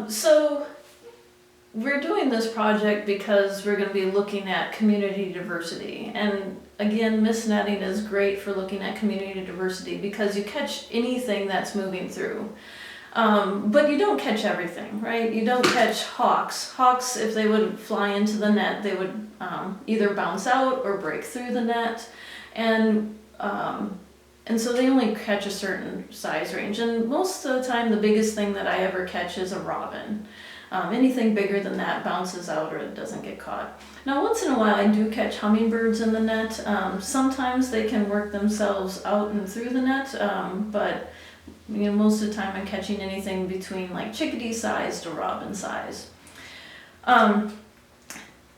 So we're doing this project because we're going to be looking at community diversity. And again, mist netting is great for looking at community diversity because you catch anything that's moving through. But you don't catch everything, right? You don't catch hawks. Hawks, if they would fly into the net, they would either bounce out or break through the net. And so they only catch a certain size range. And most of the time, the biggest thing that I ever catch is a robin. Anything bigger than that bounces out or it doesn't get caught. Now, once in a while, I do catch hummingbirds in the net. Sometimes they can work themselves out and through the net, but most of the time I'm catching anything between like chickadee size to robin size.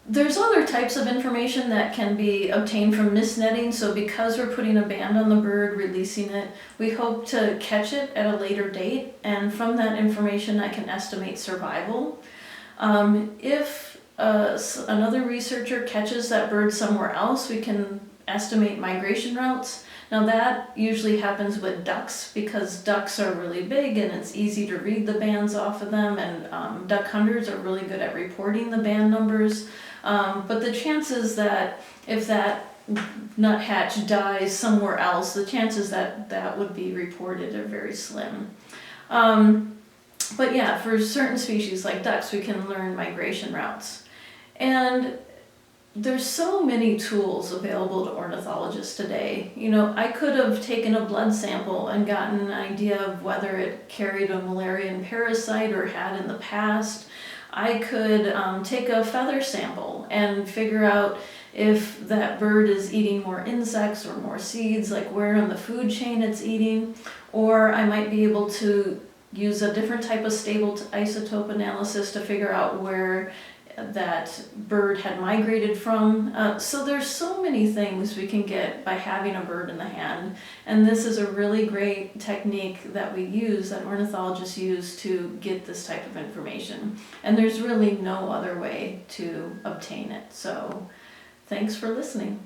There's other types of information that can be obtained from mist netting. So because we're putting a band on the bird, releasing it, we hope to catch it at a later date. And from that information, I can estimate survival. If another researcher catches that bird somewhere else, we can estimate migration routes. Now that usually happens with ducks because ducks are really big and it's easy to read the bands off of them, and duck hunters are really good at reporting the band numbers. But the chances that if that nuthatch dies somewhere else, the chances that that would be reported are very slim. But yeah, for certain species like ducks, we can learn migration routes. And there's so many tools available to ornithologists today. I could have taken a blood sample and gotten an idea of whether it carried a malarian parasite or had in the past. I could take a feather sample and figure out if that bird is eating more insects or more seeds, like where in the food chain it's eating. Or I might be able to use a different type of stable isotope analysis to figure out where that bird had migrated from. So there's so many things we can get by having a bird in the hand. And this is a really great technique that we use, that ornithologists use to get this type of information. And there's really no other way to obtain it. So thanks for listening.